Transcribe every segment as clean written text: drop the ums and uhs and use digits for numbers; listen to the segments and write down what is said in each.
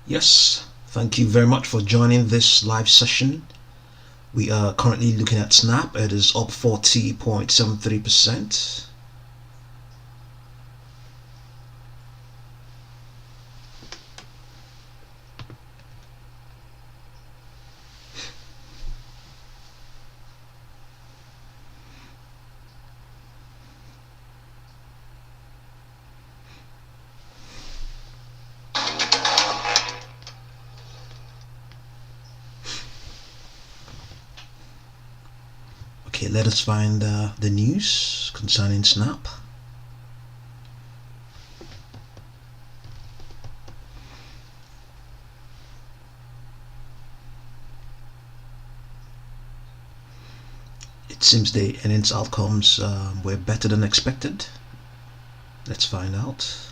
Yes, thank you very much for joining this live session. We are currently looking at Snap. It is up 40.73%. Okay, let us find the news concerning Snap. It seems the earnings outcomes were better than expected. Let's find out.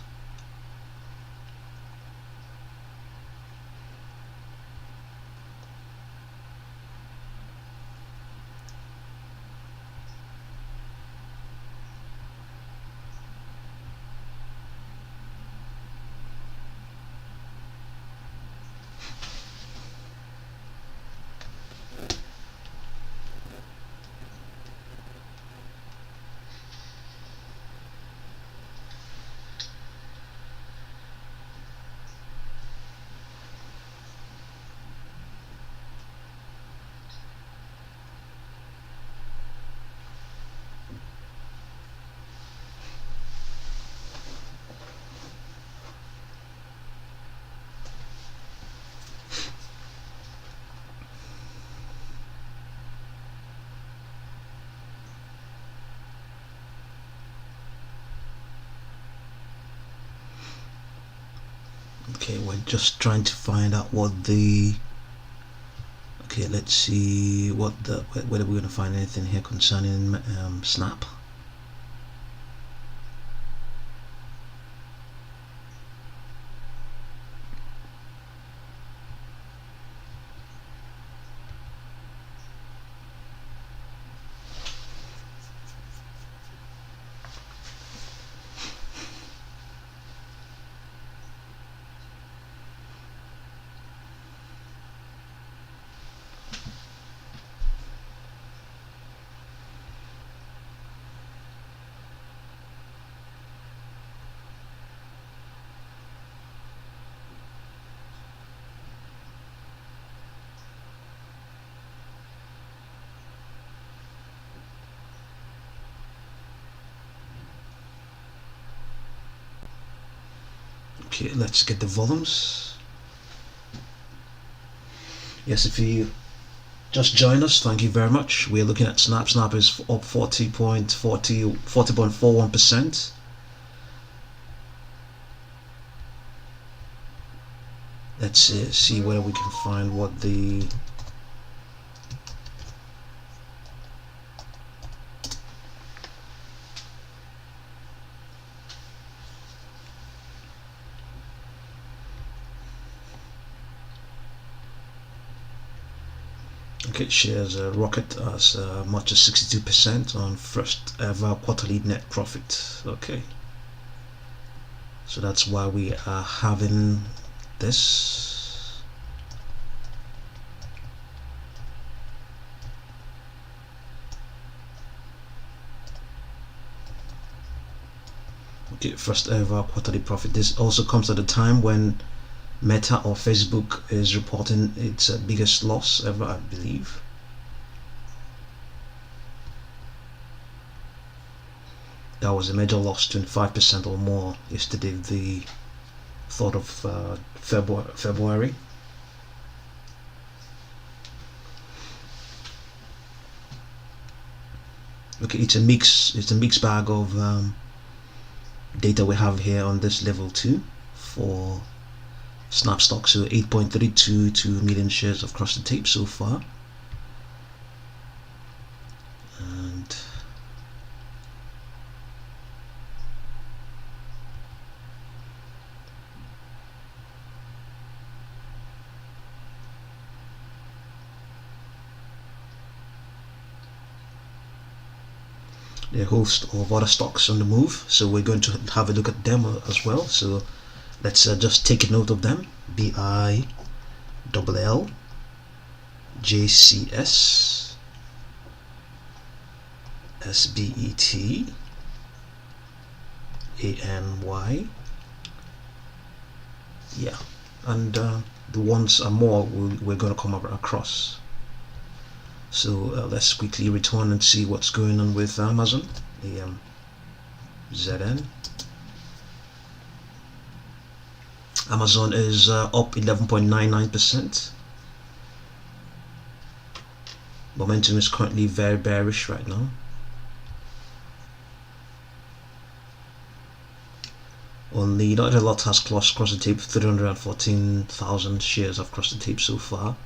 Okay, we're just trying to find out what the okay, let's see what the whether we're going to find anything here concerning Snap. Okay, let's get the volumes. Yes, if you just join us, thank you very much. We're looking at Snap. Snap is up 40.41%. Let's see whether we can find what the okay, shares rocket as much as 62% on first ever quarterly net profit. Okay, so that's why we are having this. Okay, first ever quarterly profit. This also comes at a time when Meta or Facebook is reporting its biggest loss ever, I believe. That was a major loss, 25% or more yesterday, the 3rd of February. Okay, it's a mixed bag of data we have here on this level 2 for Snap stock. So 8.322 million shares across the tape so far, and there are a host of other stocks on the move, so we're going to have a look at them as well. So Let's just take a note of them. BILL, JCS, SBET, ANY. Yeah, and the ones are more we're going to come across. So let's quickly return and see what's going on with Amazon. AMZN. Amazon is up 11.99%. Momentum is currently very bearish right now. Only not a lot has crossed the tape. 314,000 shares have crossed the tape so far.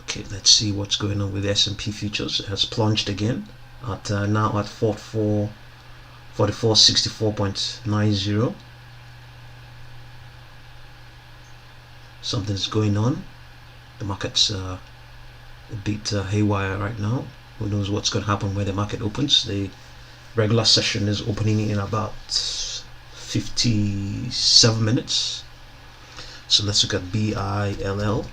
Okay, let's see what's going on with the S&P futures. It has plunged again at now at 4464.90. Something's going on. The market's a bit haywire right now. Who knows what's going to happen when the market opens? The regular session is opening in about 57 minutes. So let's look at BILL.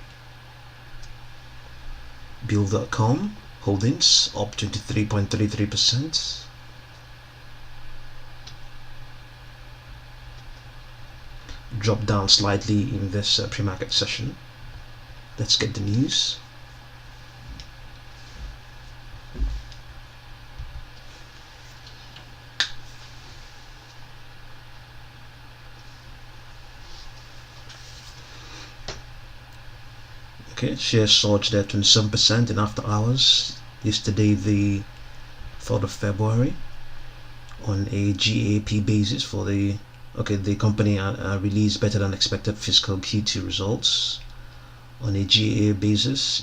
Bill.com holdings up 23.33%. Dropped down slightly in this pre-market session. Let's get the news. Okay, shares surged at 27% in after hours yesterday, the 3rd of February, on a GAAP basis for the company released better than expected fiscal Q2 results. On a GAAP basis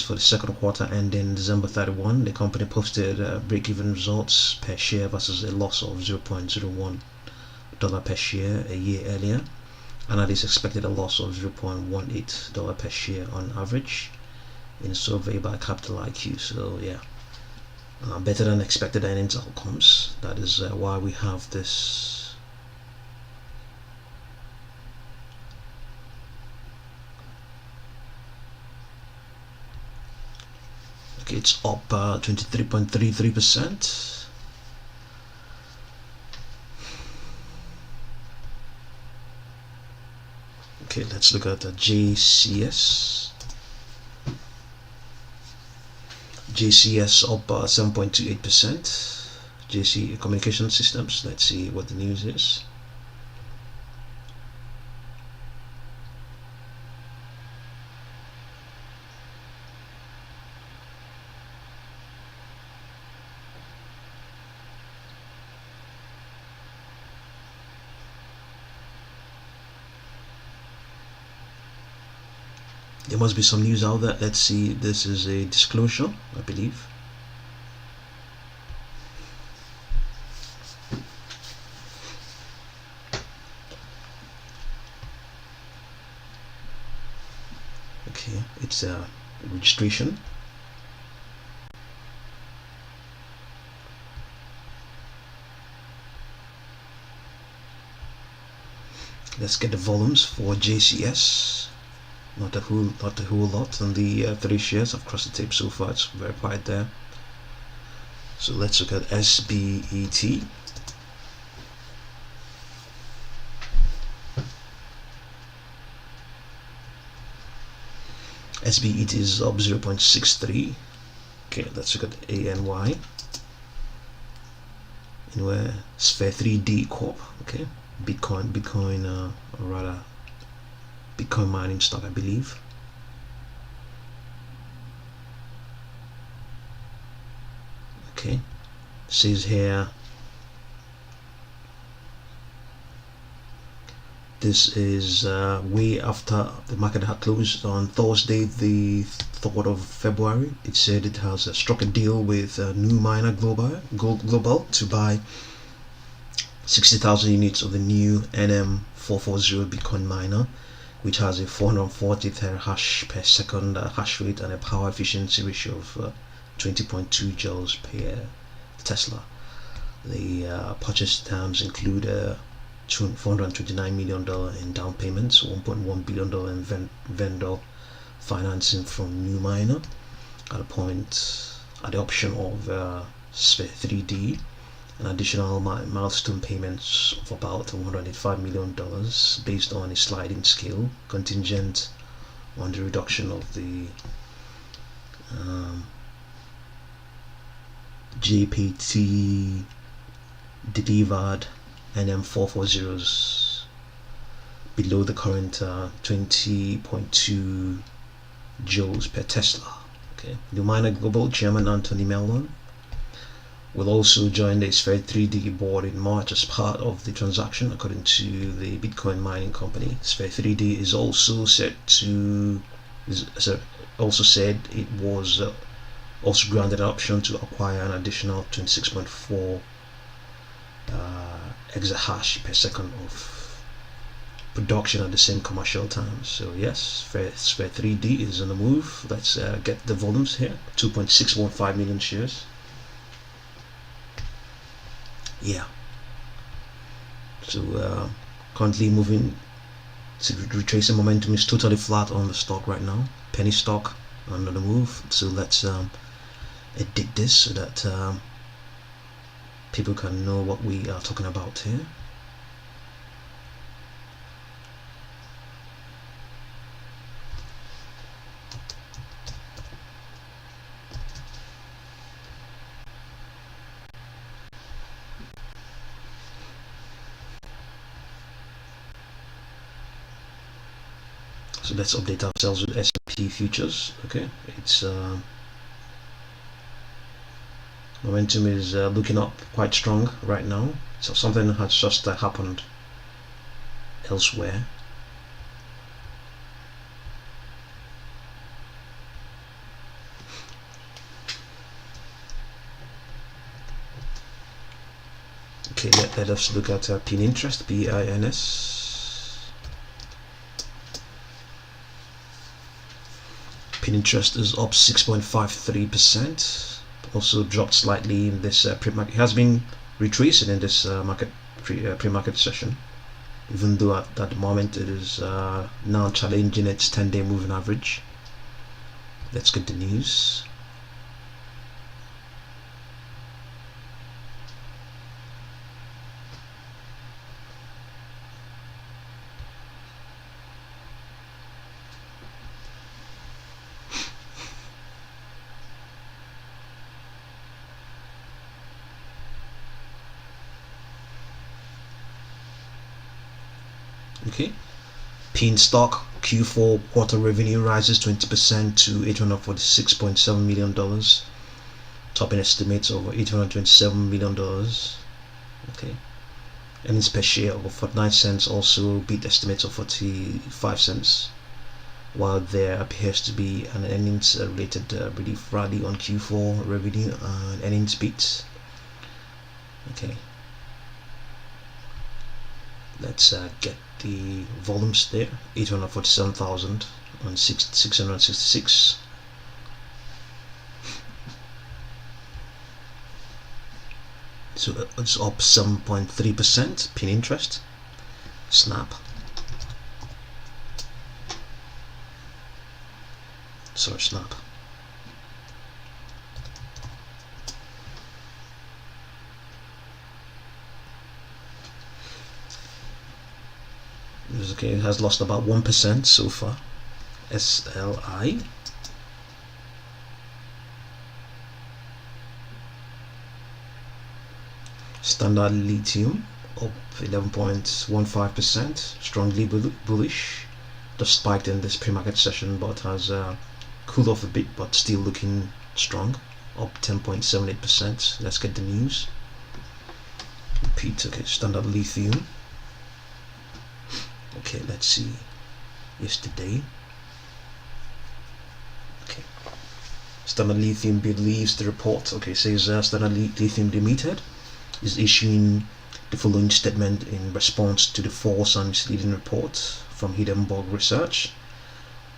for the second quarter ending December 31, the company posted break-even results per share versus a loss of $0.01 per share a year earlier. Analysts expected a loss of $0.18 per share on average in a survey by Capital IQ. So yeah, better than expected earnings outcomes. That is why we have this. Okay, it's up 23.33%. Okay, let's look at the JCS. JCS up 7.28%. JC Communication Systems. Let's see what the news is. There must be some news out there. Let's see. This is a disclosure, I believe. Okay, it's a registration. Let's get the volumes for JCS. Not a whole lot, and the 3 shares have crossed the tape so far. It's very quiet there. So let's look at SBET. SBET is up 0.63. Okay, let's look at ANY. Anywhere Sphere 3D Corp. Okay, Bitcoin, or rather Bitcoin mining stock, I believe. Okay, says here This is way after the market had closed on Thursday, the 3rd of February. It said it has struck a deal with New Miner Global to buy 60,000 units of the new NM440 Bitcoin miner, which has a 440 terahash per second hash rate and a power efficiency ratio of 20.2 joules per Tesla. The purchase terms include $429 million in down payments, $1.1 billion in vendor financing from New Miner at the option of Sphere 3D, an additional milestone payments of about $185 million based on a sliding scale contingent on the reduction of the GPT delivered NM440s below the current 20.2 joules per Tesla. Okay, the Miner Global Chairman Anthony Mellon will also join the Sphere 3D board in March as part of the transaction, according to the Bitcoin mining company. Sphere 3D is also said it was also granted an option to acquire an additional 26.4 exahash per second of production at the same commercial time. So yes, Sphere 3D is on the move. Let's get the volumes here. 2.615 million shares. Yeah. So currently moving to retracing momentum is totally flat on the stock right now. Penny stock under the move. So let's edit this so that people can know what we are talking about here. So let's update ourselves with S&P futures. Okay, it's momentum is looking up quite strong right now. So something has just happened elsewhere. Okay, let us look at pin interest, PINS. Pin interest is up 6.53%. Also dropped slightly in this pre-market. It has been retracing in this pre-market session, even though at the moment it is now challenging its 10-day moving average. Let's get the news. Okay, PIN stock Q4 quarter revenue rises 20% to $846.7 million, topping estimates of $827 million. Okay, earnings per share of 49 cents also beat estimates of 45 cents, while there appears to be an earnings related relief rally on Q4 revenue and earnings beats. Okay, let's get the volumes there. 847,000 on 666. So it's up 7.3%. Pin interest. Snap. Sorry, Snap. Okay, it has lost about 1% so far. SLI. Standard Lithium up 11.15%, strongly bullish. Just spiked in this pre-market session, but has cooled off a bit, but still looking strong, up 10.78%. Let's get the news. Repeat. Okay, Standard Lithium Okay, let's see. Yesterday. Okay. Standard Lithium believes the report. Okay, says Standard Lithium Limited is issuing the following statement in response to the false and misleading report from Hindenburg Research.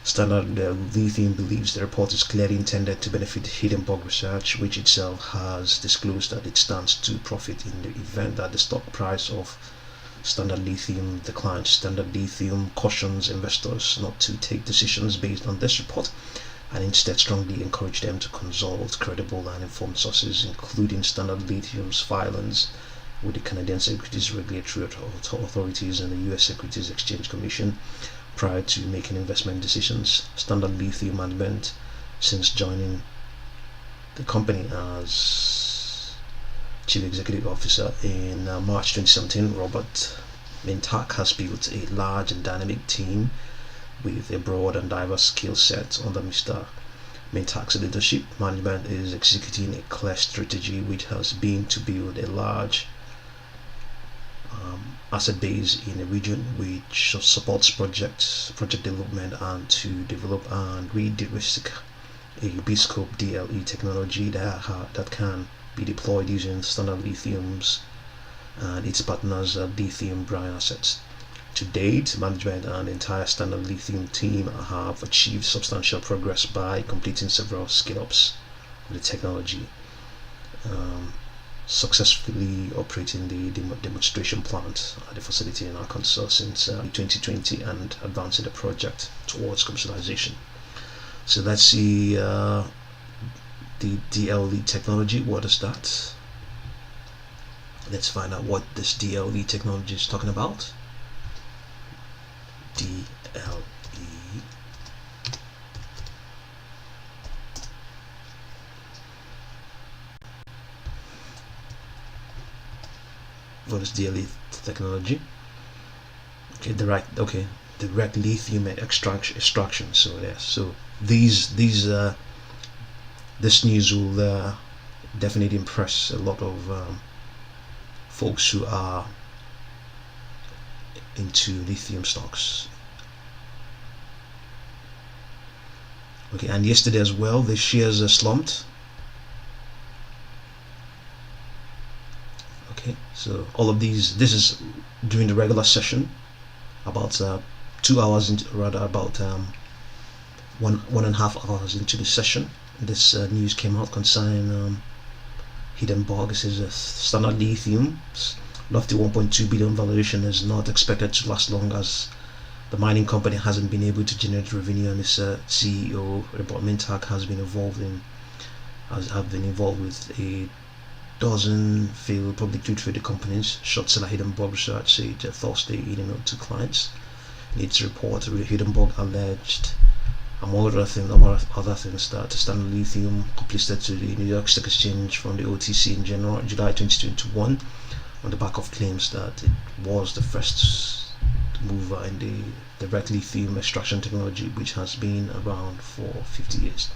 Standard Lithium believes the report is clearly intended to benefit Hindenburg Research, which itself has disclosed that it stands to profit in the event that the stock price of Standard Lithium declines. Standard Lithium cautions investors not to take decisions based on this report and instead strongly encourage them to consult credible and informed sources, including Standard Lithium's filings with the Canadian Securities Regulatory Authorities and the US Securities Exchange Commission prior to making investment decisions. Standard Lithium management, since joining the company as Chief Executive Officer in March 2017, Robert Mintak has built a large and dynamic team with a broad and diverse skill set under Mr. Mintak's leadership. Management is executing a clear strategy which has been to build a large asset base in a region which supports project development, and to develop and re-de-risk a bespoke DLE technology that can be deployed using Standard Lithium's and its partners' lithium brine assets. To date, management and the entire Standard Lithium team have achieved substantial progress by completing several scale-ups of the technology, successfully operating the demonstration plant at the facility in Arkansas since 2020 and advancing the project towards commercialization. So let's see the DLE technology. What is that? Let's find out what this DLE technology is talking about. DLE. What is DLE technology? Okay, direct lithium extraction. So yes, so this news will definitely impress a lot of folks who are into lithium stocks. Okay, and yesterday as well, the shares slumped. Okay, so all of these, this is during the regular session, about 2 hours into, rather about 1.5 hours into the session. This news came out concerning Hindenburg. It says Standard Lithium's lofty 1.2 billion valuation is not expected to last long, as the mining company hasn't been able to generate revenue, and its CEO Robert Mintak has been involved with a dozen failed publicly traded companies. Short seller Hindenburg Research said Thursday in a note to clients. In its report, Hindenburg alleged, among other things, that Standard Lithium uplisted to the New York Stock Exchange from the OTC in July 2021 on the back of claims that it was the first mover in the direct lithium extraction technology, which has been around for 50 years.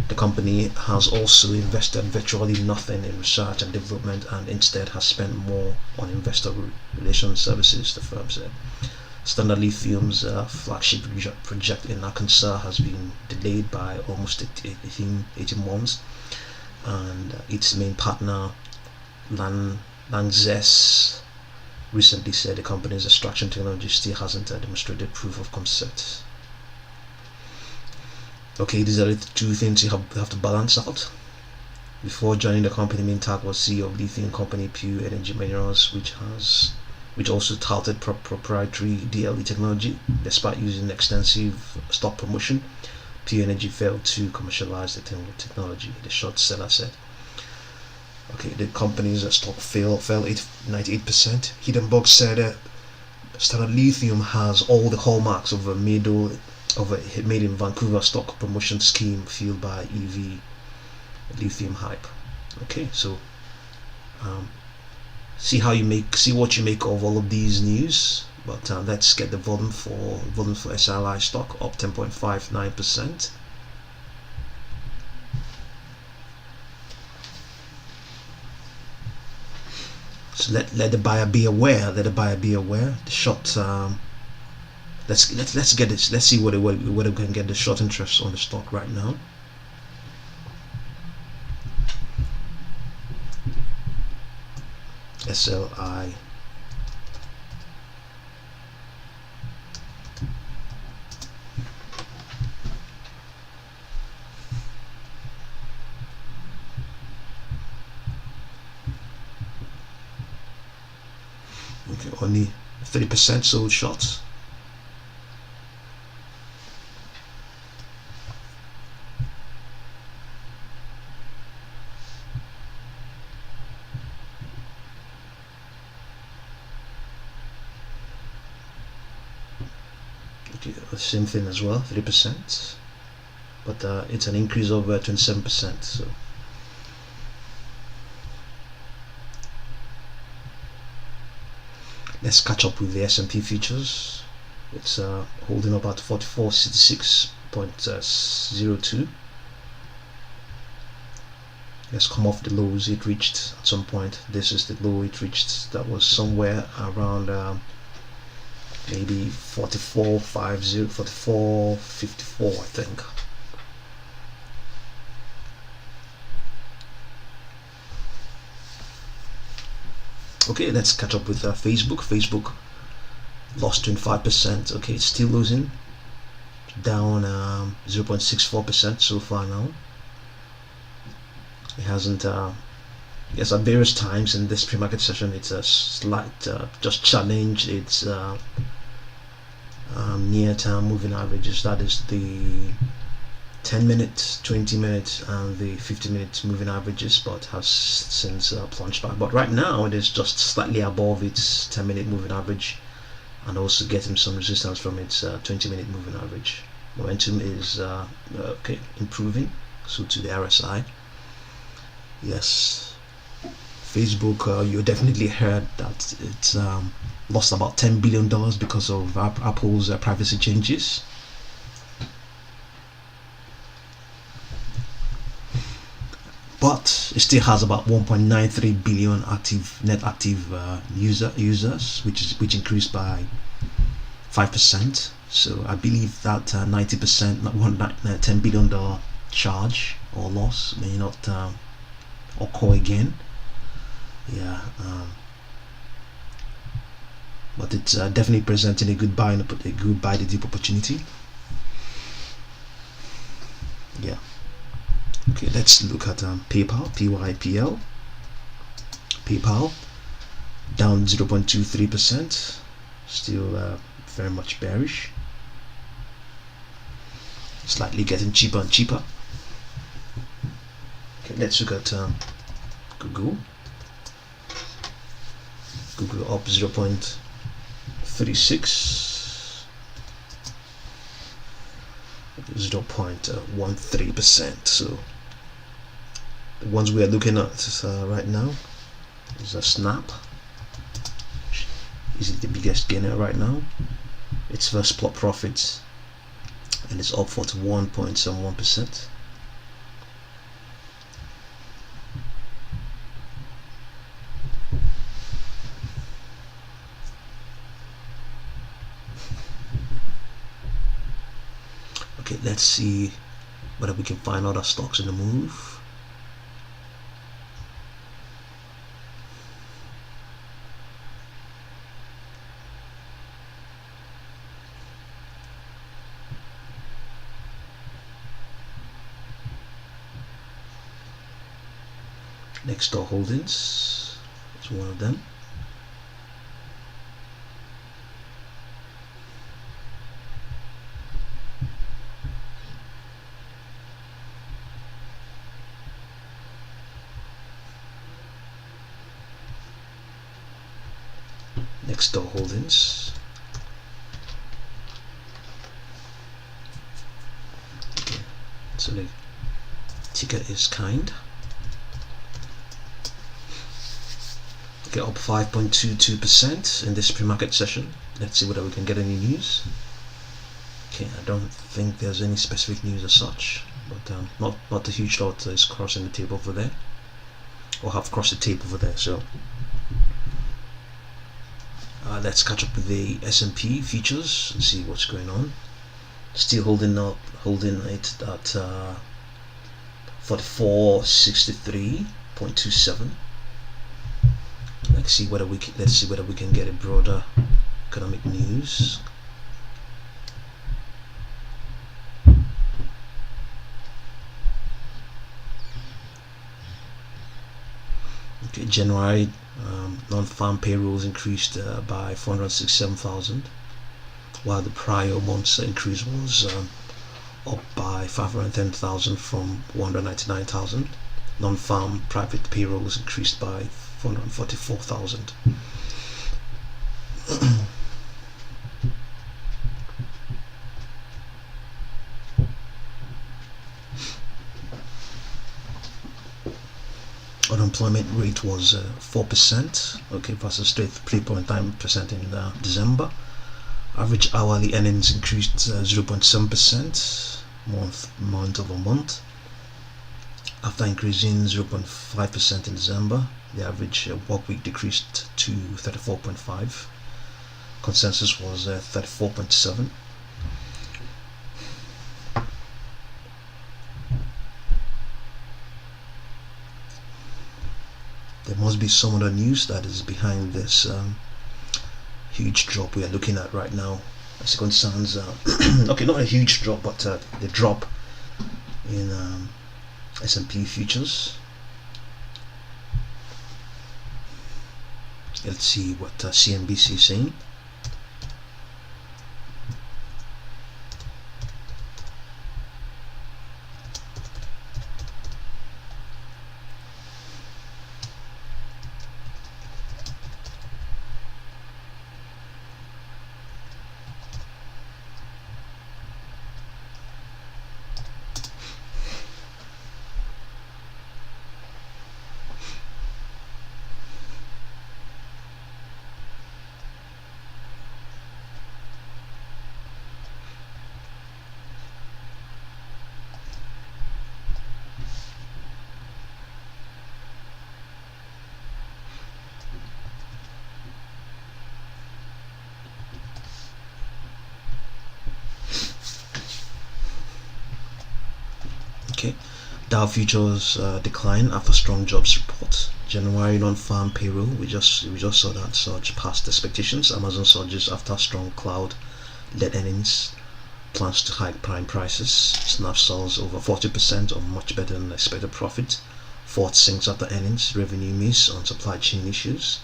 The company has also invested virtually nothing in research and development, and instead has spent more on investor relations services, the firm said. Standard Lithium's flagship project in Arkansas has been delayed by almost 18 months, and its main partner, Lanxess, recently said the company's extraction technology still hasn't demonstrated proof of concept. Okay, these are the two things you have to balance out. Before joining the company, Mintak was CEO of lithium company Pew Energy Minerals, which also touted proprietary DLE technology. Despite using extensive stock promotion, Pew Energy failed to commercialize the technology, the short seller said. Okay, the company's stock fell 98%. Hindenburg said Standard Lithium has all the hallmarks of a made in Vancouver stock promotion scheme fueled by EV lithium hype. Okay, so see what you make of all of these news. But let's get the volume for SLI stock up 10.59%. So let the buyer be aware. The short let's get this. Let's see whether we can get the short interest on the stock right now. SLI. Okay, only 30% sold shots. Okay, the same thing as well, 3%, but it's an increase of 27%. So let's catch up with the S&P futures. It's holding up at 4466.02. Let's come off the lows it reached at some point. This is the low it reached. That was somewhere around maybe 44.50, 44.54, I think. Okay, let's catch up with Facebook. Facebook lost 25%. Okay, it's still losing, down 0.64% so far now. It hasn't yes, at various times in this pre-market session it's a slight just challenged its near-term moving averages. That is the 10 minute, 20 minute and the 50 minute moving averages, but has since plunged back. But right now it is just slightly above its 10 minute moving average and also getting some resistance from its 20 minute moving average. Momentum is okay, improving. So to the RSI, yes, Facebook, you definitely heard that it's lost about $10 billion because of Apple's privacy changes. But it still has about 1.93 billion net active users, which increased by 5%. So I believe that 90%, $10 billion charge or loss may not occur again. Yeah, but it's definitely presenting a good buy the dip opportunity. Yeah. Okay, let's look at PayPal, PYPL. PayPal down 0.23%, still very much bearish. Slightly getting cheaper and cheaper. Okay, let's look at Google. Google up 0.36, 0.13%. So the ones we are looking at right now is a Snap. Is it the biggest gainer right now? Its first plot profits, and it's up 41.71%. Okay, let's see whether we can find other stocks in the move. Next Door Holdings is one of them. Next Door Holdings. Okay. So the ticker is Kind. Okay, up 5.22% in this pre-market session. Let's see whether we can get any news. Okay, I don't think there's any specific news as such, but not a huge lot is crossing the tape over there, or have crossed the tape over there. So Let's catch up with the S&P futures and see what's going on. Still holding it at 4463.27. Let's see whether we can get a broader economic news. Okay, January non-farm payrolls increased by 467,000, while the prior month's increase was up by 510,000 from 199,000. Non-farm private payrolls increased by 444,000. Unemployment rate was 4%, okay, versus 3.9% in December. Average hourly earnings increased 0.7% month over month. After increasing 0.5% in December, the average work week decreased to 34.5. Consensus was 34.7. There must be some other news that is behind this huge drop we are looking at right now. As it concerns, okay, not a huge drop, but the drop in S&P futures. Let's see what CNBC is saying. Okay, Dow futures decline after strong jobs report. January non-farm payroll, we just saw that surge past expectations. Amazon surges after strong cloud-led earnings. Plans to hike prime prices. Snap sells over 40% on much better than expected profit. Ford sinks after earnings. Revenue miss on supply chain issues.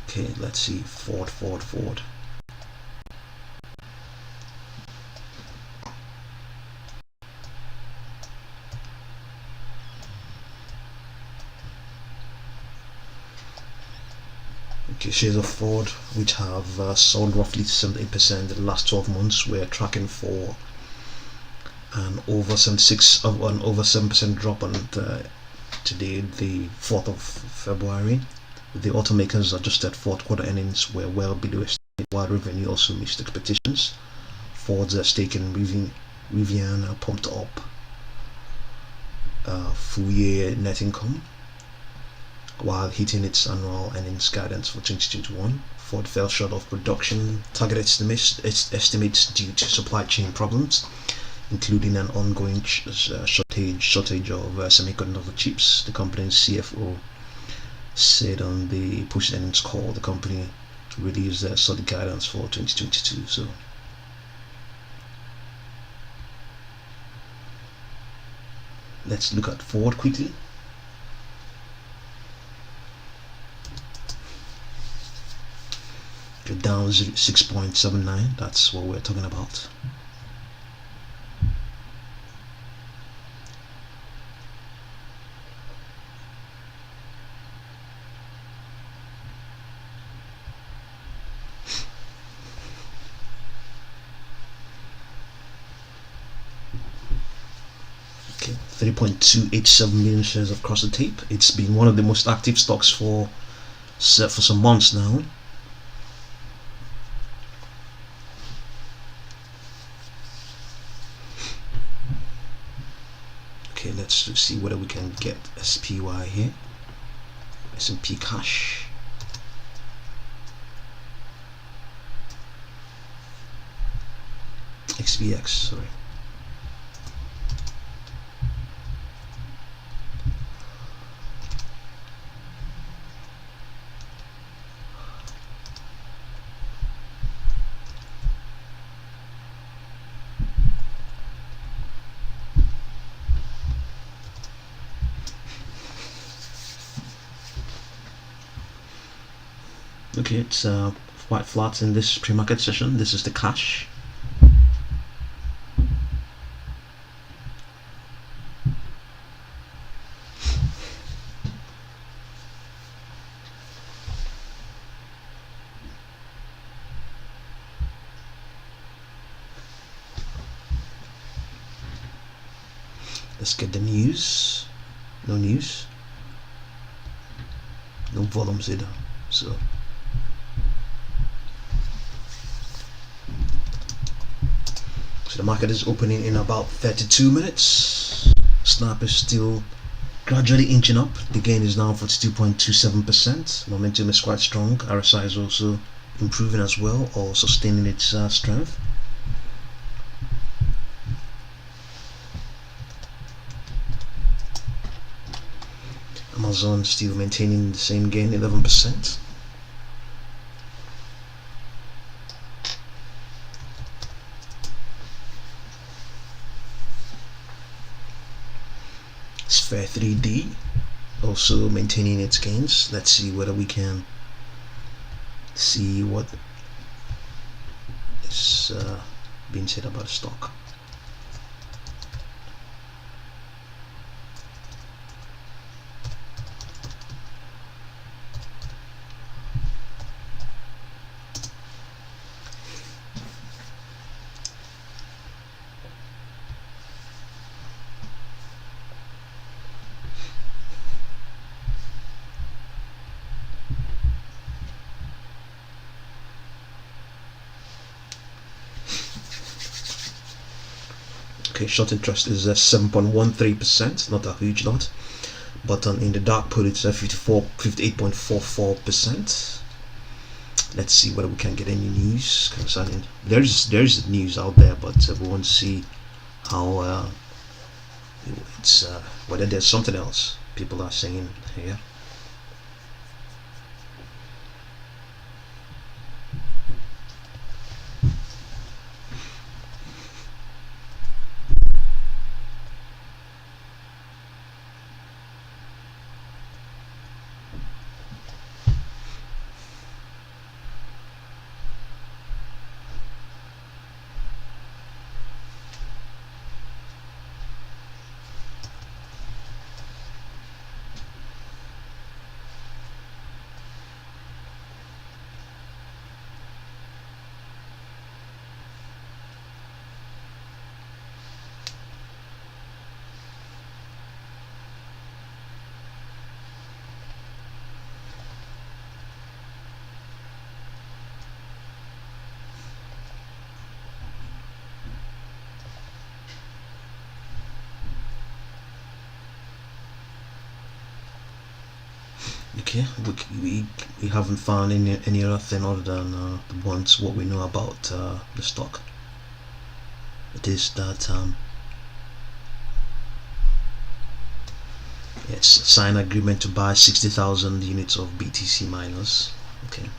Okay, let's see. Ford. Okay, shares of Ford, which have sold roughly 78% in the last 12 months, we're tracking for an over 7% drop on today, the 4th of February. The automakers adjusted fourth quarter earnings were well below estimate, while revenue also missed expectations. Ford's stake in Rivian pumped up full year net income while hitting its annual earnings guidance for 2021. Ford fell short of production target estimates due to supply chain problems, including an ongoing shortage of semiconductor chips. The company's CFO said on the post earnings call the company released their solid guidance for 2022. So let's look at Ford quickly. Down 6.79, that's what we're talking about. Okay, 3.287 million shares have crossed the tape. It's been one of the most active stocks for some months now. Okay, let's see whether we can get SPY here. S&P cash. XBX, sorry. Okay, it's quite flat in this pre-market session. This is the cash. Let's get the news. No news. No volumes either. So the market is opening in about 32 minutes. Snap is still gradually inching up. The gain is now 42.27%. Momentum is quite strong. RSI is also improving as well, or sustaining its strength. Amazon still maintaining the same gain, 11%. Sphere 3D also maintaining its gains. Let's see whether we can see what is being said about the stock. Okay, short interest is 7.13%, not a huge lot, but in the dark pool it's 58.44%. Let's see whether we can get any news concerning. There's news out there, but we want to see how it's whether there's something else people are saying here. Okay, we haven't found any other thing other than the ones what we know about the stock. It is that it's signed agreement to buy 60,000 units of BTC miners. Okay.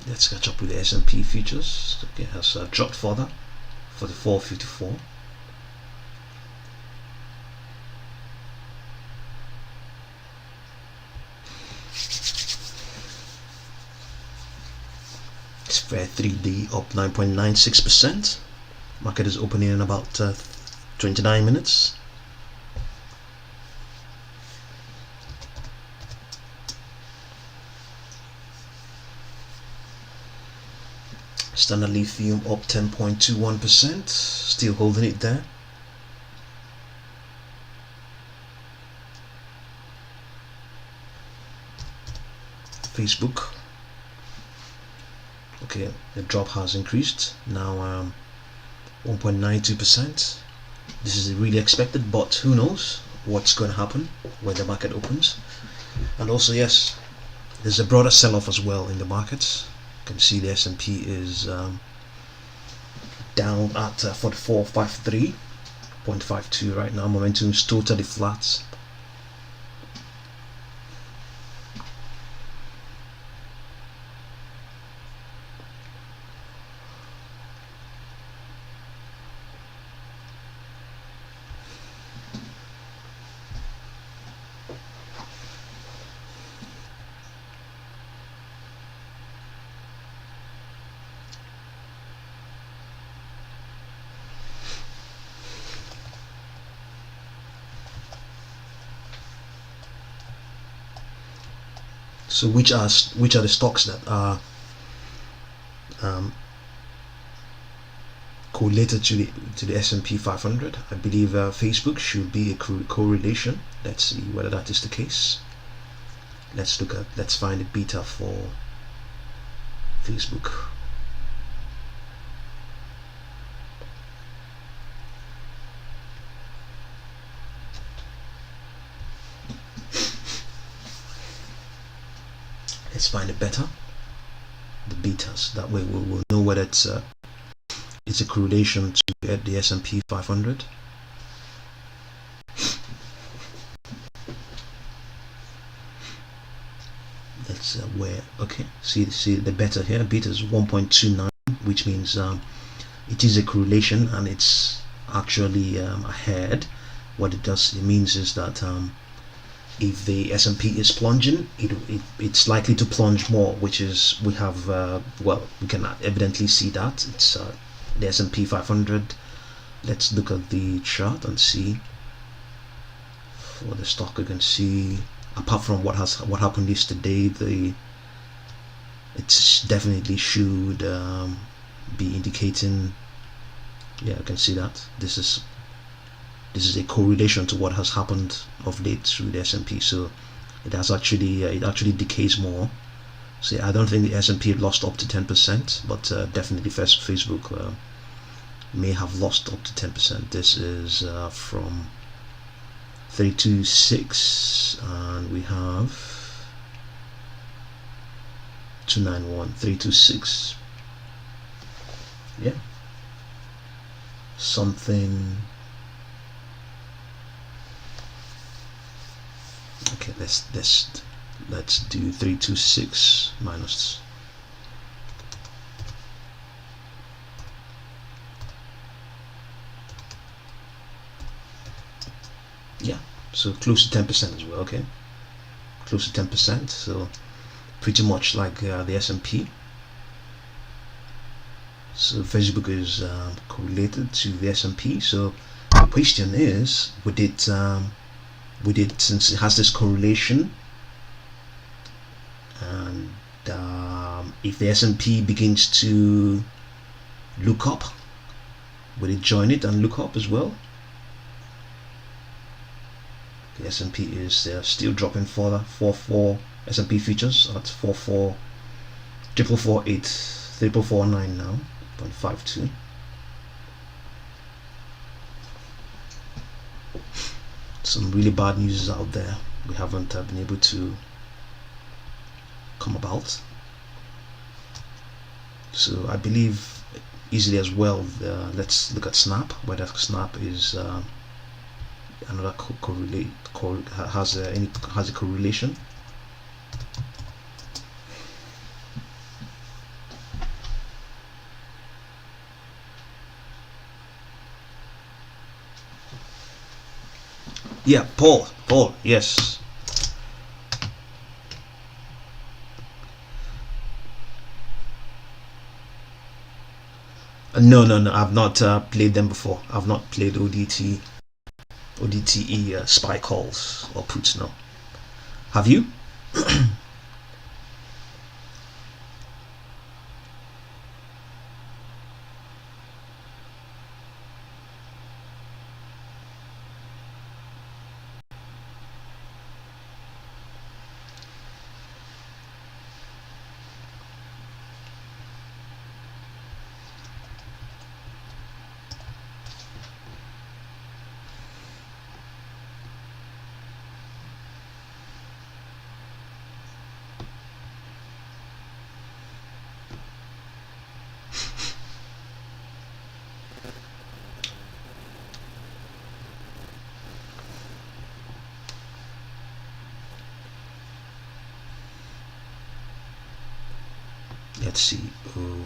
Let's catch up with the S&P futures. Okay, has dropped further. 44.54. Sphere 3D up 9.96%. Market is opening in about 29 minutes. Standard Lithium up 10.21%, still holding it there. Facebook, okay, the drop has increased now 1.92%. This is really expected, but who knows what's going to happen when the market opens. And also, yes, There's a broader sell-off as well in the markets. You can see the S&P is down at 4453.52 right now. Momentum is totally flat. So which are the stocks that are correlated to the S&P 500? I believe Facebook should be a correlation. Let's see whether that is the case. Let's find a beta for Facebook. Let's find it better. The betas. That way we will know whether it's a correlation to the S&P 500. That's where, okay, see the beta here. Beta is 1.29, which means it is a correlation and it's actually ahead. What it means is that if the S&P is plunging, it's likely to plunge more, which is we can evidently see that it's the S&P 500. Let's look at the chart and see for the stock. You can see, apart from what happened yesterday, it's definitely should be indicating. Yeah, you can see that this is a correlation to what has happened of late through the S&P. So it actually decays more. So I don't think the S&P lost up to 10%, but definitely Facebook may have lost up to 10%. This is from 326, and we have 291, 326. Yeah, something. Okay, let's do 326 minus. Yeah, so close to 10% as well. Okay, close to 10%. So pretty much like the S&P. So Facebook is correlated to the S&P. So the question is, would it since it has this correlation, and if the S&P begins to look up, would it join it and look up as well? The S&P is still dropping further. 44 S&P futures at 449 now, 0.52. Some really bad news out there. We haven't been able to come about. So I believe easily as well. Let's look at Snap. Whether Snap is another has a correlation. Yeah, Paul, yes. No, I've not played them before. I've not played ODTE spy calls or puts. No, have you? let's see. Oh,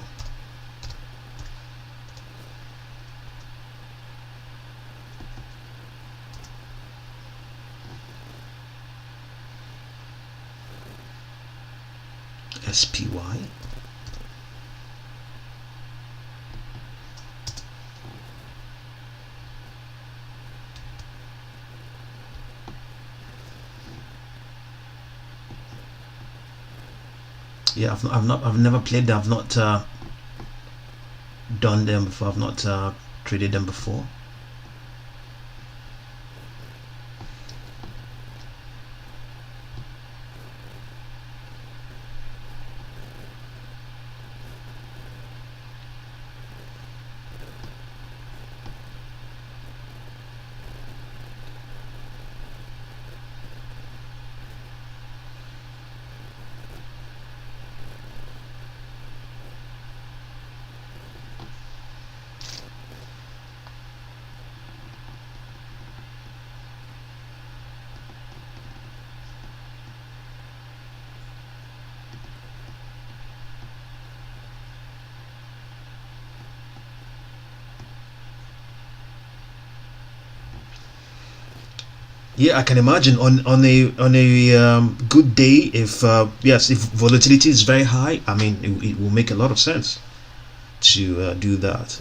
SPY. Yeah, I've never played them. I've not done them before. I've not traded them before. Yeah, I can imagine on a good day, if yes, if volatility is very high, I mean it will make a lot of sense to do that.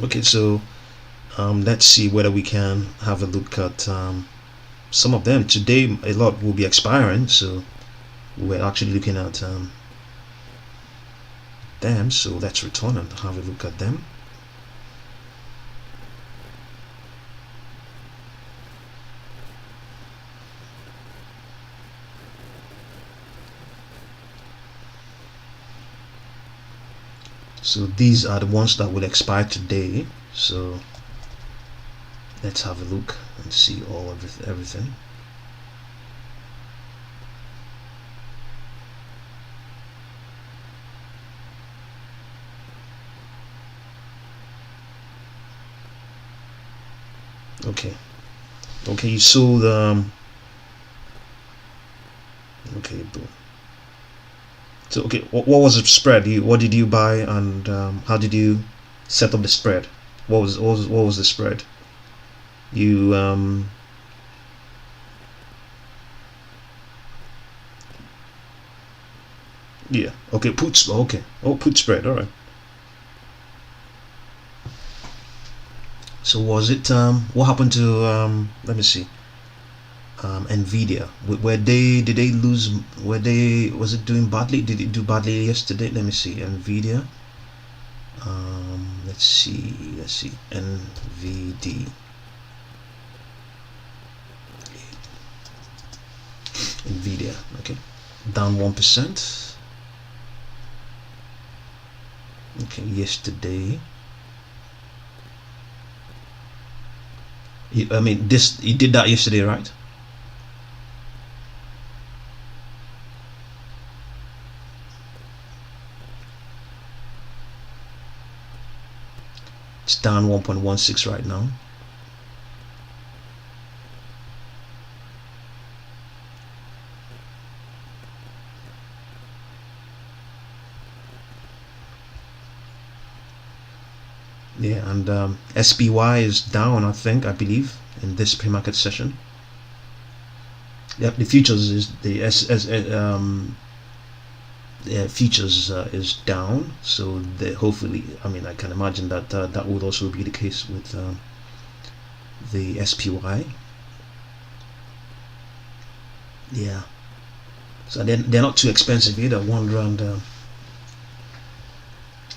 Okay, so let's see whether we can have a look at some of them. Today a lot will be expiring, so we're actually looking at them. So let's return and have a look at them. So these are the ones that will expire today. So let's have a look and see everything. Okay, so the okay, boom. So okay, what was the spread? What did you buy, and how did you set up the spread? What was the spread? You yeah, okay, put spread, all right. So was it what happened to let me see, Nvidia? Did they lose? Was it doing badly? Did it do badly yesterday? Let me see, Nvidia. Let's see, NVD. Nvidia, okay, down 1%. Okay, yesterday. I mean, you did that yesterday, right? It's down 1.16 right now. Yeah, and SPY is down, I believe, in this pre-market session. Yep, the futures is futures is down, so hopefully, I mean, I can imagine that that would also be the case with the SPY. Yeah, so they're not too expensive either, £1,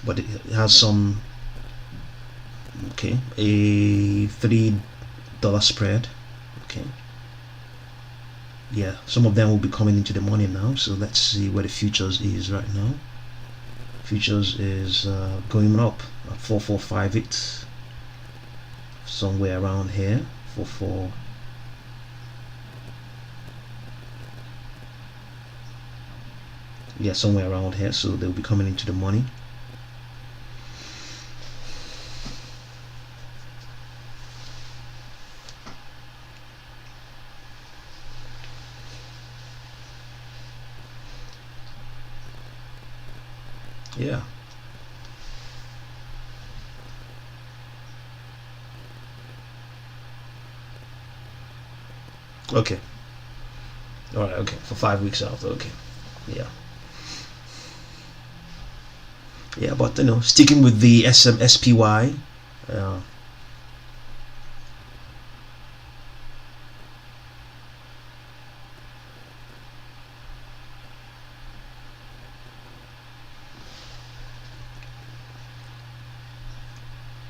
but it has some. Okay, a $3 spread. Okay, yeah, some of them will be coming into the money now, so let's see where the futures is right now. Futures is going up at 4458, somewhere around here. 44. Yeah, somewhere around here. So they'll be coming into the money. Yeah. Okay. All right. Okay. For 5 weeks out. Okay. Yeah. Yeah, but you know, sticking with the SPY.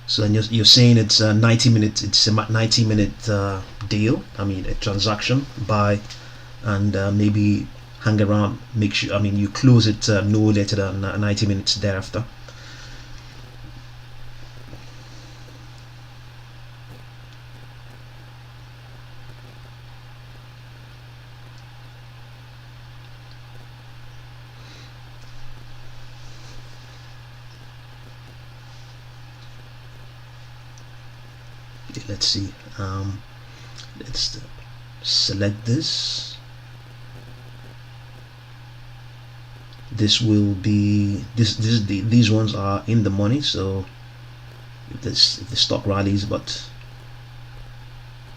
So then you're saying it's a 90-minute, it's a 90-minute deal. I mean, a transaction, buy, and maybe hang around. Make sure. I mean, you close it no later than 90 minutes thereafter. Let's see. Let's select this. This will be these ones are in the money. So if the stock rallies, but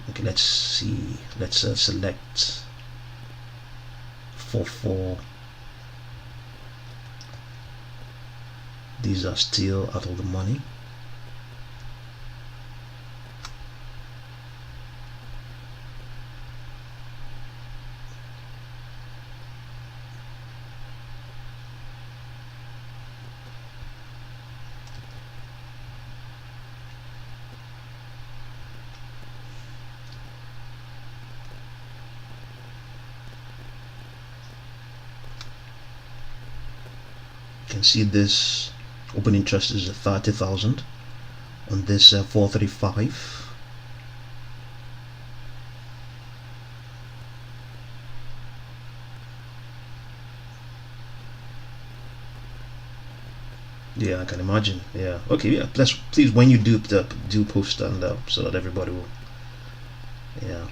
okay, let's see. Let's select 44. These are still out of the money. You can see this open interest is 30,000 on this 435. Yeah, I can imagine. Yeah. Okay. Yeah. Please, when you do post and so that everybody will. Yeah.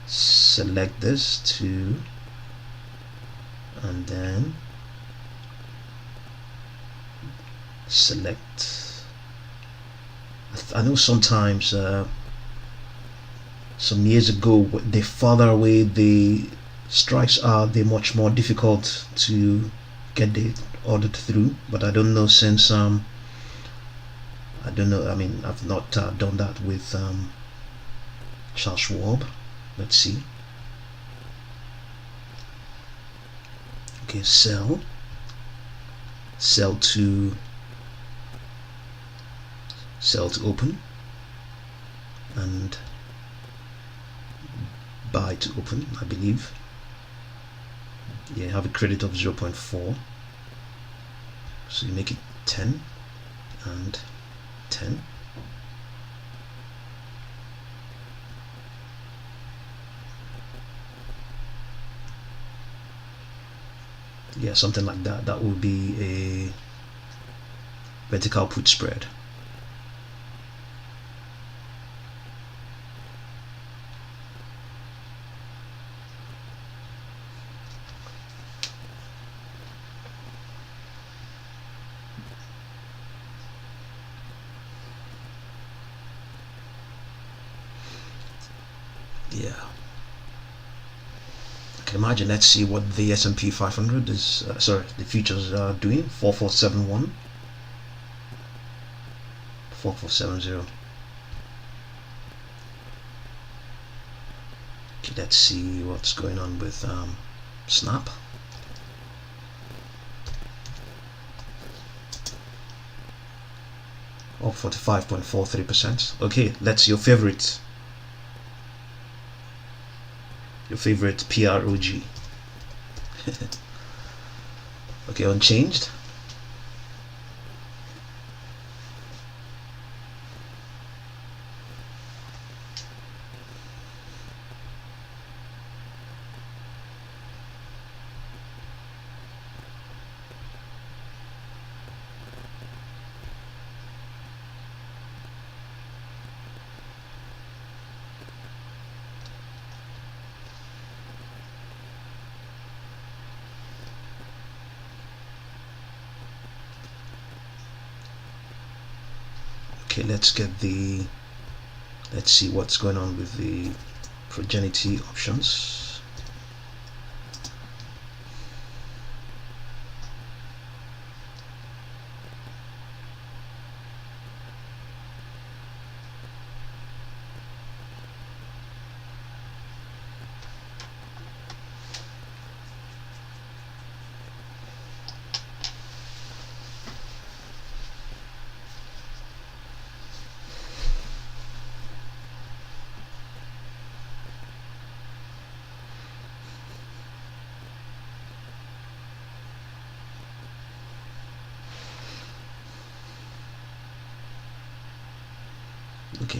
Select this too, and then select. I know sometimes some years ago, the farther away the strikes are, they're much more difficult to get the order through. But I don't know, since I don't know. I mean, I've not done that with Charles Schwab. Let's see. Okay, sell to open, and buy to open, I believe. Yeah, have a credit of 0.4, so you make it 10 and 10. Yeah, something like that. That would be a vertical put spread. Yeah. Imagine. Let's see what the S&P 500 is. Sorry, the futures are doing. 4471, 4470. Okay, let's see what's going on with Snap. Oh, 45.43%. Okay, that's your favorite. Your favorite PROG. Okay, unchanged. Okay, let's see what's going on with the progeny options. Okay.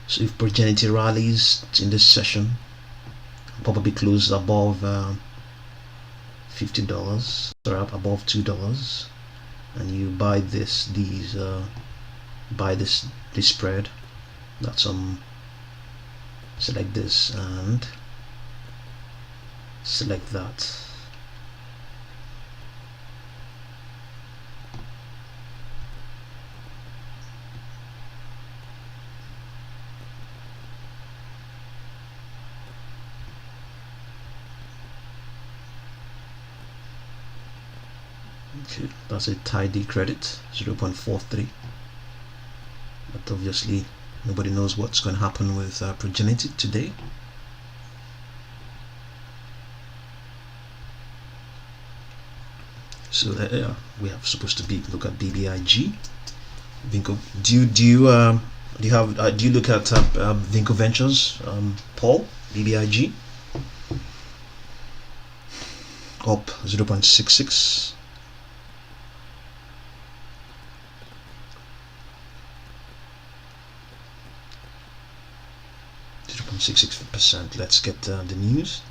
So if progeny rallies in this session, probably close above $50 or above $2, and you buy this spread. That's select this and select that. Okay, that's a tidy credit, 0.43, but obviously nobody knows what's going to happen with progeny today. So yeah, we have supposed to look at BBIG. Vinco, do you look at Vinco Ventures, Paul? BBIG up 0.66. %. Let's get the news.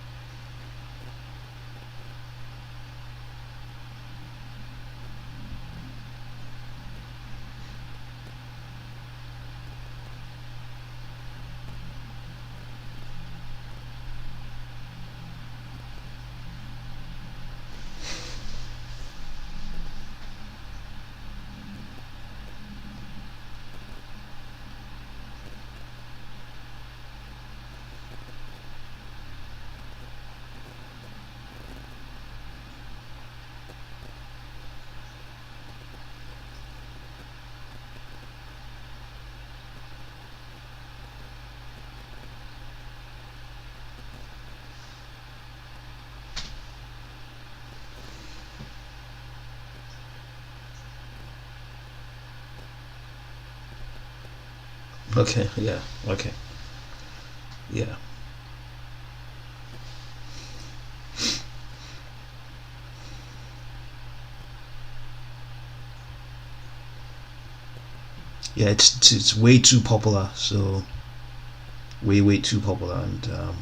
Okay, yeah, okay, yeah. Yeah, it's way too popular, so way too popular, and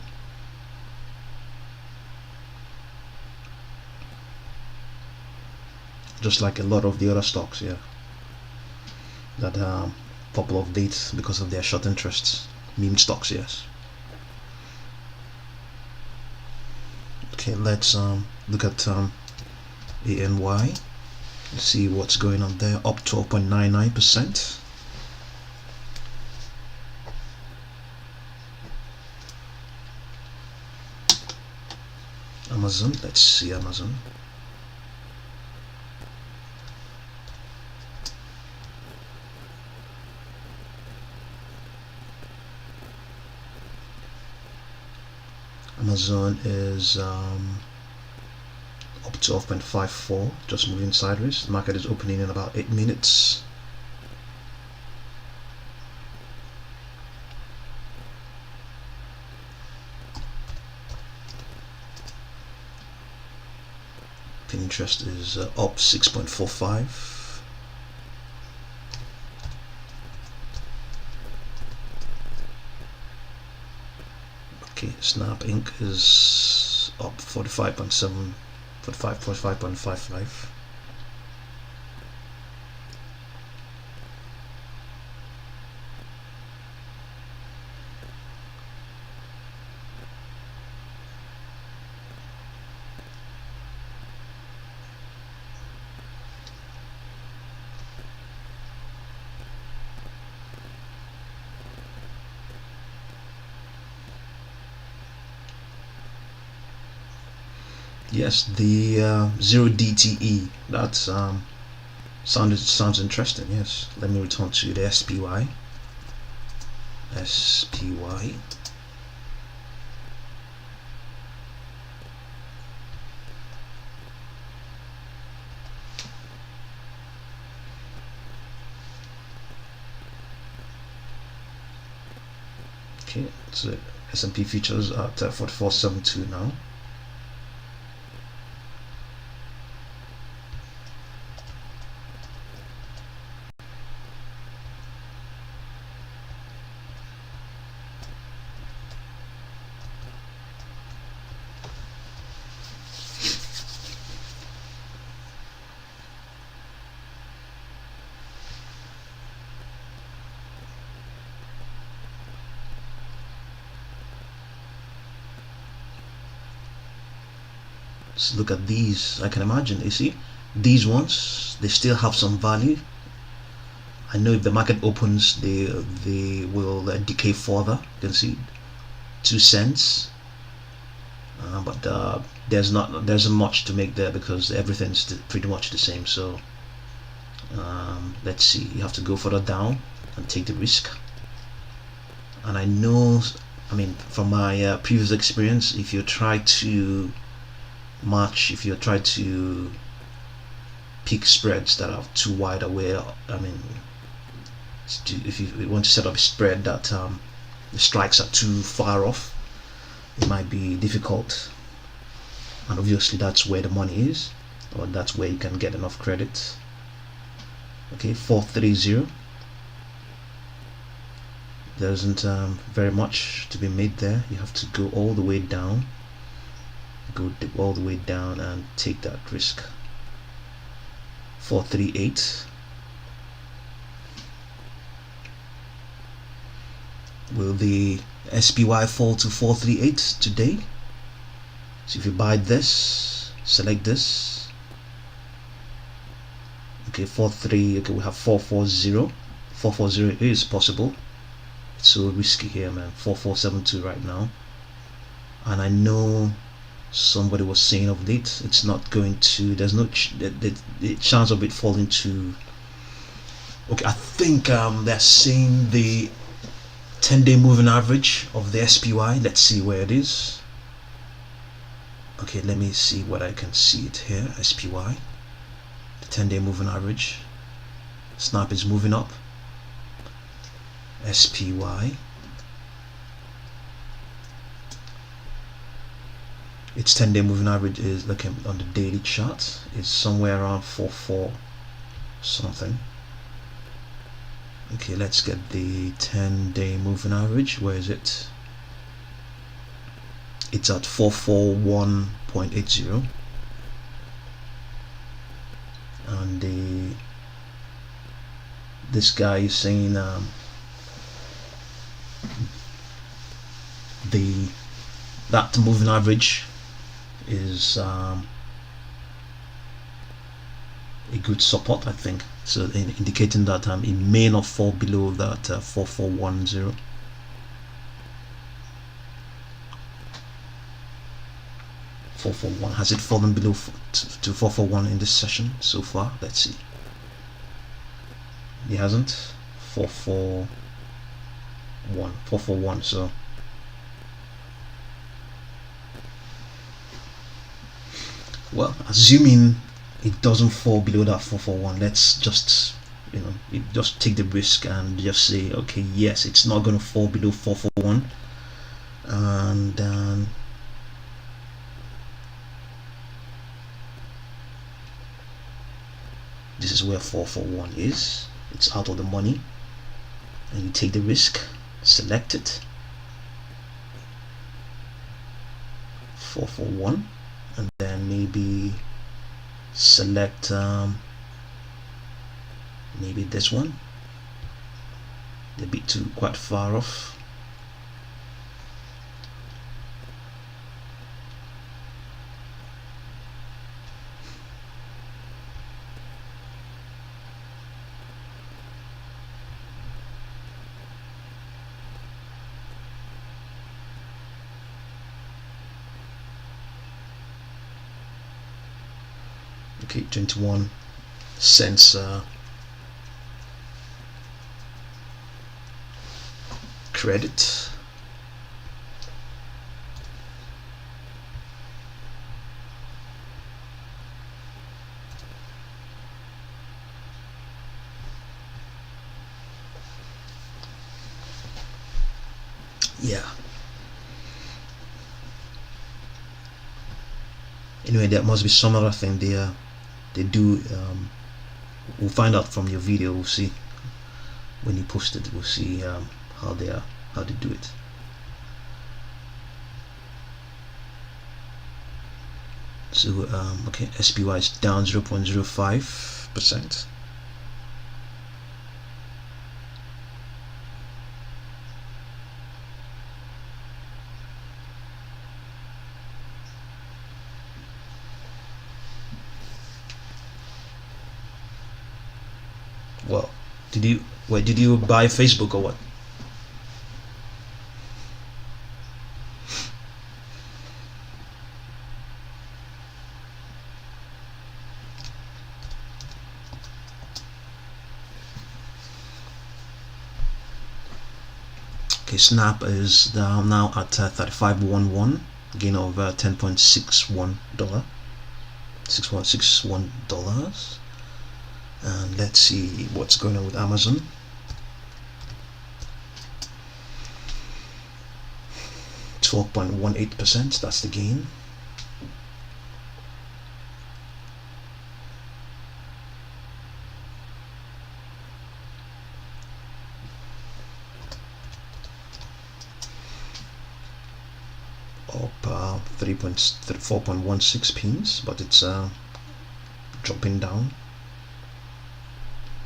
just like a lot of the other stocks, yeah, that popular of late because of their short interests, meme stocks, yes. Okay, let's look at ANY. Let's see what's going on there. Up 12.99%. Amazon, let's see Amazon. Amazon is up 12.54, just moving sideways. The market is opening in about 8 minutes. Pinterest is up 6.45. Okay, Snap Inc. is up 45.7, 45.55. Yes, the 0DTE, that sounds interesting. Yes, let me return to the SPY. Okay, so S&P futures at 4472 now. Let's look at these. I can imagine, you see, these ones, they still have some value. I know if the market opens, they will decay further. You can see 2 cents, but there's not much to make there because everything's pretty much the same. So let's see, you have to go further down and take the risk. And I know, I mean, from my previous experience, if you try to pick spreads that are too wide away, I mean, if you want to set up a spread that the strikes are too far off, it might be difficult. And obviously that's where the money is, or that's where you can get enough credit. Okay, 430. There isn't very much to be made there. You have to go all the way down. Go all the way down and take that risk. 438. Will the SPY fall to 438 today? So if you buy this, select this. Okay, 43. Okay, we have 440. 440 is possible. It's so risky here, man. 4472 right now. And I know somebody was saying of late, it's not going to, there's no the chance of it falling to, okay, I think they're saying the 10-day moving average of the SPY. Let's see where it is. Okay, let me see what I can see it here. SPY, the 10-day moving average. Snap is moving up. SPY, its 10-day moving average is, looking on the daily chart, is somewhere around 44 something. Okay, let's get the 10-day moving average. Where is it? It's at 441.80, and this guy is saying that moving average is a good support, I think. So indicating that it may not fall below that 4410. Has it fallen below to 441 in this session so far? Let's see. It hasn't. 441. So Well, assuming it doesn't fall below that 441, let's just, you just take the risk and just say, okay, yes, it's not going to fall below 441, and then this is where 441 is. It's out of the money, and you take the risk, select it, 441, and then maybe select maybe this one, a bit too quite far off. Okay, 21 cents credit. Yeah. Anyway, there must be some other thing there. They do. We'll find out from your video. We'll see when you post it. We'll see how they do it. So okay, SPY is down 0.05%. Well, did you buy Facebook or what? Okay, Snap is down now at 35.11, gain of $10.61, $6.61. And let's see what's going on with Amazon. %12.18%, that's the gain. Up 4.16 pins, but it's dropping down,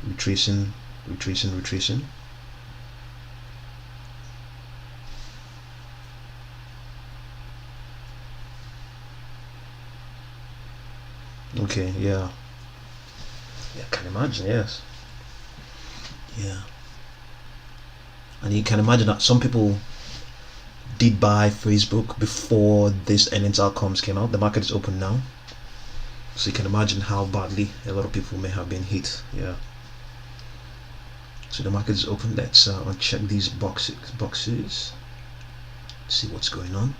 retracing. Okay, yeah, I can imagine, yes, yeah, and you can imagine that some people did buy Facebook before this earnings outcomes came out. The market is open now, so you can imagine how badly a lot of people may have been hit. Yeah. So the market is open. Let's uncheck these boxes. See what's going on.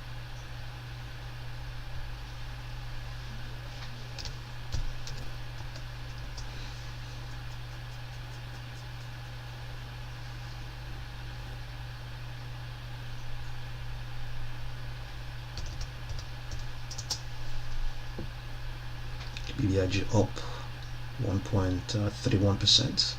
BBIG up 1.31%.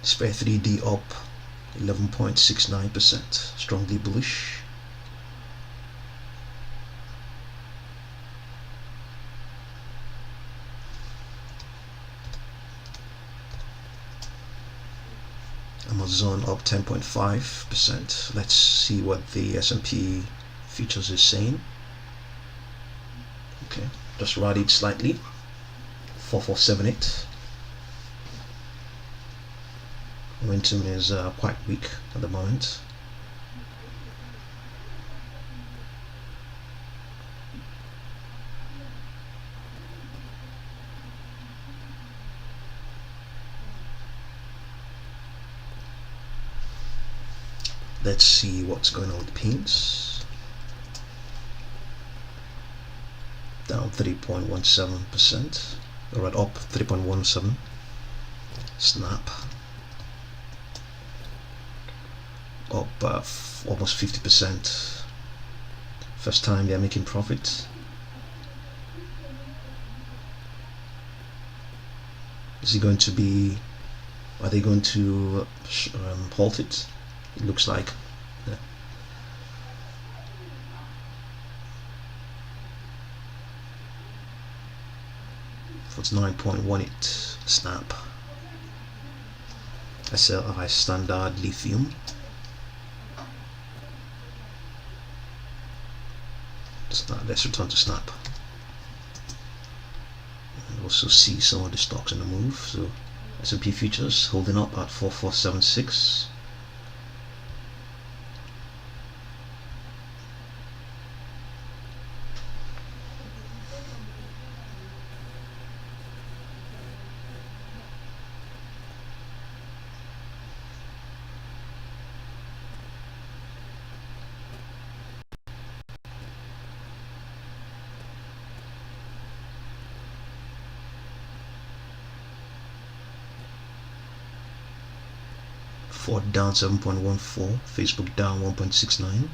SPY 3D up 11.69%, strongly bullish. Amazon up 10.5%. Let's see what the S&P futures is saying. Okay, just rallied slightly, 4478. Momentum is quite weak at the moment. Let's see what's going on with pins. Down 3.17%. Alright, up 3.17. Snap. Up almost 50%. First time they're making profit. Is it going to be? Are they going to halt it? It looks like. Yeah. It's 9.18. Snap. SLI standard lithium. Snap. Let's return to Snap. And also see some of the stocks in the move. So S&P futures holding up at 4476. Ford down 7.14, Facebook down 1.69.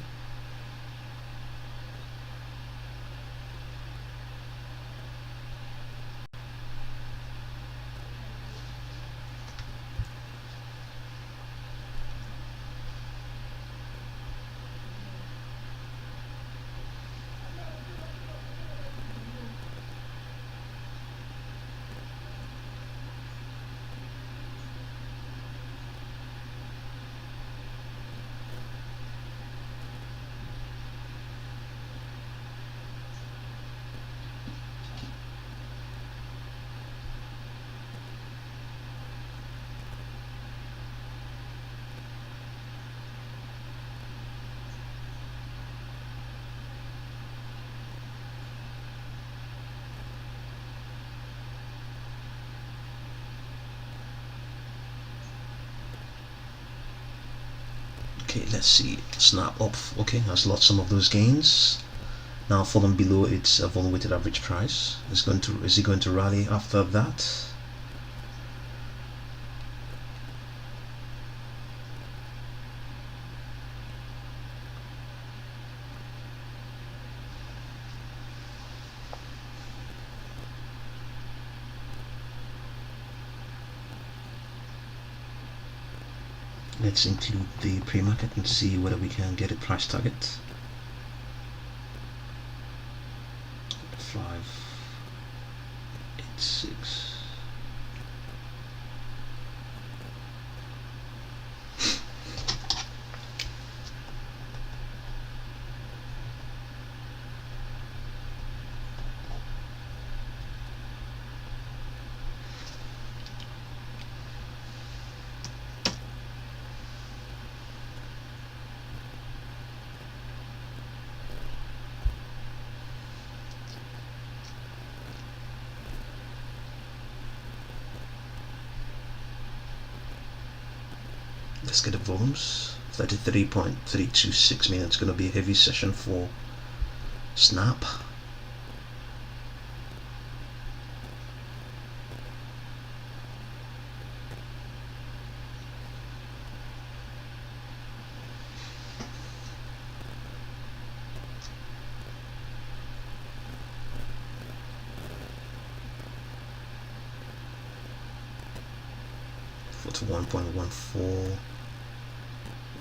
Okay, let's see. Snap up. Okay, has lost some of those gains. Now fallen below its volume weighted average price. Is it going to rally after that? Let's include the pre-market and see whether we can get a price target. 586. Let's get the volumes. 33.326 million. It's going to be a heavy session for Snap. To 1.14.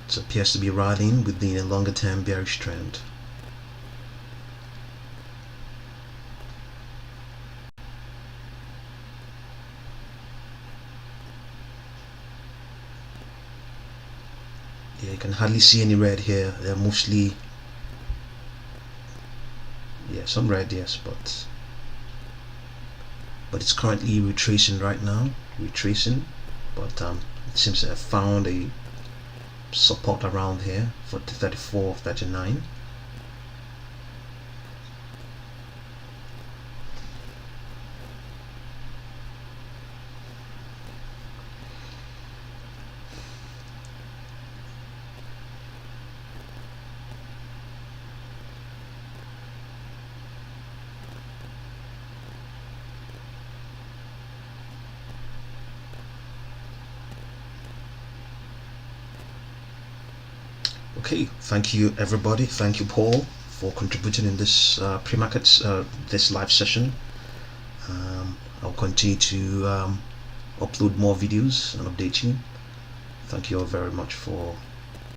It appears to be riding within a longer term bearish trend. Yeah, you can hardly see any red here. They're mostly, yeah, some red, yes, but it's currently retracing right now. Retracing. But seems to have found a support around here for 34.39. Okay, thank you everybody. Thank you Paul for contributing in this pre-market this live session. I'll continue to upload more videos and update you. Thank you all very much for